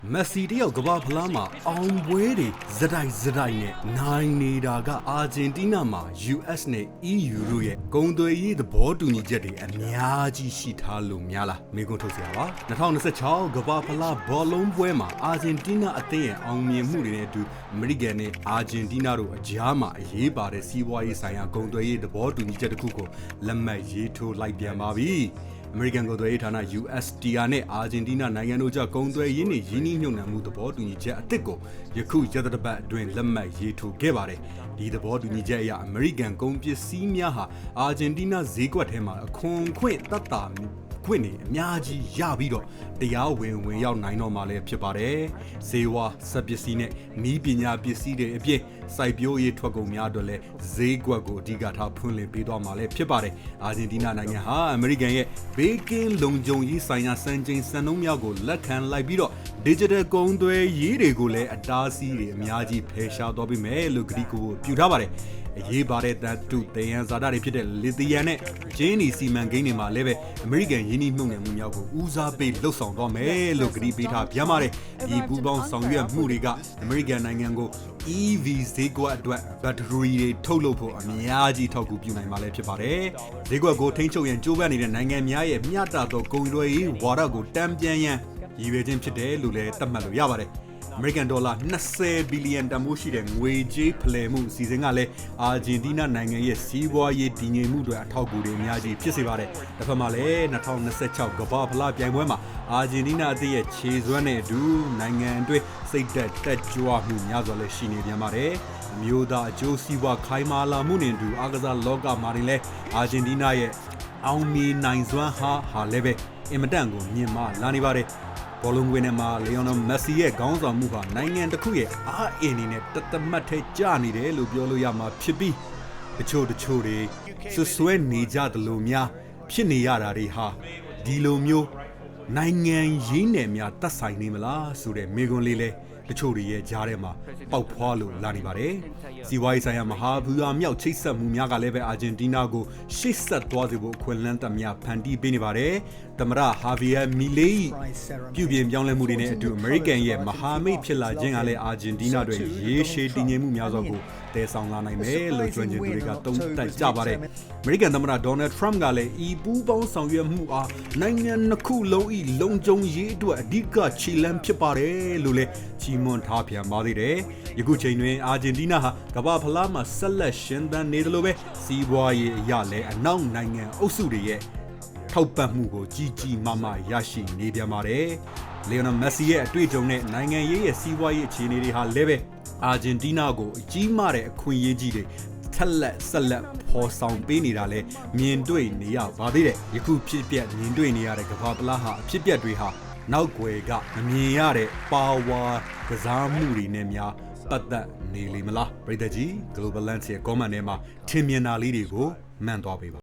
မက်ဆီတယောက်ကမ္ဘာဖလားမှာအောင်ပွဲတွေဇဒိုင်နဲ့နိုင်နေတာကအာဂျင်တီးနားမှာ US နဲ့ EU တို့ရဲ့ဂုဏ်သွေးရေးသဘောတူညီချက်တွေအများကြီးရှိထားလို့များလားမေးခွန်းထုတ်စရာပါ2026ကမ္ဘာဖလားဘောလုံးပွဲမှာအာဂျင်တီးနားအသင်းရဲ့အောင်မြင်မှုတွေနဲ့အတူအမေရိကန်နဲ့အာဂျင်တီးနားတို့အကြားမှာအရေးပါတဲ့စီးပွားရေးဆိုင်ရာဂုဏ်သွေးရေးသဘောတူညီချက်တစ်ခုကိုလက်မှတ်ရေးထိုးလိုက်ပြန်ပါပြီအမေရိကန်ကုန်သွယ်ရေးဌာန USTR နဲ့အာဂျင်တီးနားနိုင်ငံတို့ကြားကုန်သွယ်ရေးနဲ့ယင်းနှိမ့်ညွှန်မှုသဘောတူညီချက်အသစ်ကိုယခုရက်သတ္တပတ်အတွင်းလက်မှတ်ရေးထိုးခဲ့ပါတယ်။ဒီသဘောတူညီချက်အရအမေရိကန်ကုန်ပစ္စည်းများဟာအာဂျင်တီးနားဈေးကွက်ထဲမှာအခွန်ခွင့်သက်သာခွင့်နေအများကြီးရပြီးတော့တရားဝင်ရောက်နိုင်တော့မှလည်းဖြစ်ပါတယ်။ဈေးဝါစက်ပစ္စည်းနဲ့နည်းပညာပစ္စည်းတွေအပြင်စိုက်ပျိုးရေးထွက်ကုန်များအတွက်လည်းဈေးကွက်ကိုအဓိကထားဖွင့်လှစ်ပေးသွားမှာလည်းဖြစ်ပါတယ်။အာဂျင်တီးနားနိုင်ငံဟာအမေရိကန်ရဲ့ဘေးကင်းလုံခြုံရေးဆိုင်ရာစံချိန်စံနှုန်းများကိုလက်ခံလိုက်ပြီးတော့ digital ကုန်သွယ်ရေးတွေကိုလည်းအတားအဆီးတွေအများကြီးဖယ်ရှားသွားပေးမယ်လို့ကတိကိုပြုထားပါတယ်။အရေးပါတဲ့သတ္တုသယံဇာတတွေဖြစ်တဲ့လီသီယမ်နဲ့ဂျင်းနီစီမံကိန်းတွေမှာလည်းပဲအမေရိကန်ယင်းနှိမ့်မှုများကိုဦးစားပေးလှုပ်ဆောင်သွားမယ်လို့ကတိပေးထားပြန်ပါတယ်။ဒီပူးပေါင်းဆောင်ရွက်မှုတွေကအမေရိကန်နိုင်ငံကို EV ဈေးကွက်အတွက်ဘက်ထရီတွေထုတ်လုပ်ဖို့အများကြီးထောက်ကူပြုနိုင်မှာလည်းဖြစ်ပါတယ်။ဈေးကွက်ကိုထိန်းချုပ်ရန်ကြိုးပမ်းနေတဲ့နိုင်ငံများရဲ့မျှတသောကုန်သွယ်ရေးဝါဒကိုတန်ပြန်ရန်ရည်ရွယ်ခြင်းဖြစ်တယ်လို့လည်းသတ်မှတ်လို့ရပါတယ်။အမေရိကန်ဒေါ်လာ20ဘီလီယံတန်ဖိုးရှိတဲ့ငွေကြေးဖလှယ်မှုအစီအစဉ်ကလည်းအာဂျင်တီးနားနိုင်ငံရဲ့စီးပွားရေးတည်ငြိမ်မှုတွေအထောက်အကူတွေအများကြီးဖြစ်စေပါတယ်။တစ်ဖက်မှာလည်း2026ကမ္ဘာဖလားပြိုင်ပွဲမှာအာဂျင်တီးနားအသင်းရဲ့ခြေစွမ်းနဲ့အတူနိုင်ငံအတွင်းစိတ်တက်ကြွမှုများစွာလည်းရှိနေပြန်ပါတယ်။အမျိုးသားအကျိုးစီးပွားခိုင်မာလာမှုနဲ့အတူအားကစားလောကမှာလည်းအာဂျင်တီးနားရဲ့အောင်မြင်နိုင်စွမ်းဟာလည်းပဲအင်မတန်ကိုမြင့်မားလာနေပါတယ်။ဘောလုံးကွင်းထဲမှာလီယိုနယ်မက်ဆီရဲ့ခေါင်းဆောင်မှုဟာနိုင်ငံတစ်ခုရဲ့အားအင်နေနဲ့တသမတ်ထဲကျနေတယ်လို့ပြောလို့ရမှာဖြစ်ပြီးတချို့တွေဆွဆွဲနေကြသလိုများဖြစ်နေရတာတွေဟာဒီလိုမျိုးနိုင်ငံရေးနယ်များတတ်ဆိုင်နေမလားဆိုတဲ့မေးခွန်းလေးလဲတချို့တွေရဲ့ကြားထဲမှာပေါက်ဖွာလို့လာနေပါတယ်။စီးပွားရေးဆိုင်ရာမဟာဗျူဟာမြောက်ချိတ်ဆက်မှုများကလည်းပဲအာဂျင်တီးနားကိုရှေ့ဆက်သွားစေဖို့အခွင့်အလမ်းသက်များဖန်တီးပေးနေပါတယ်။သမ္မတဟာဗီယာမီလေးပြုပြင်ပြောင်းလဲမှုတွေနဲ့အတူအမေရိကန်ရဲ့မဟာမိတ်ဖြစ်လာခြင်းကလည်းအာဂျင်တီးနားတွေရေရှည်တည်ငြိမ်မှုများစွာကိုတည်ဆောင်လာနိုင်မယ်လို့ကျွမ်းကျင်သူတွေကသုံးသပ်ကြပါတယ်။အမေရိကန်သမ္မတဒေါ်နယ်ထရမ့်ကလည်းဤပူးပေါင်းဆောင်ရွက်မှုအားနိုင်ငံနှစ်ခုလုံး၏လုံခြုံရေးအတွက်အဓိကခြေလှမ်းဖြစ်ပါတယ်လို့လည်းချီးမွမ်းထားပြန်ပါသေးတယ်။ယခုချိန်တွင်အာဂျင်တီးနားဟာကမ္ဘာဖလားမှာဆက်လက်ရှင်သန်နေတယ်လို့ပဲစီးပွားရေးအရလည်းအနောက်နိုင်ငံအုပ်စုတွေရဲ့ထောက်ပံ့မှုကိုကြီးမားမားရရှိနေပြန်ပါတယ်။လီယိုနယ်မက်ဆီရဲ့အတွေ့အကြုံနဲ့နိုင်ငံရေးရဲ့စီးပွားရေးအခြေအနေတွေဟာလည်းပဲအာဂျင်တီးနားကိုအကြီးမားတဲ့အခွင့်အရေးကြီးတွေဆက်လက်ဖော်ဆောင်ပေးနေတာလဲမြင်တွေ့နေရပါသေးတယ်။ယခုဖြစ်ပျက်မြင်တွေ့နေရတဲ့ကမ္ဘာဖလားဟာအဖြစ်ပျက်တွေဟာနောက်ွယ်ကမမြင်ရတဲ့ပါဝါကစားမှုတွေနဲ့များပတ်သက်နေလေမလားပရိသတ်ကြီး Global Lens ရဲ့ comment ထဲမှာထင်မြင်တာလေးတွေကိုမှန်သွားပေးပါ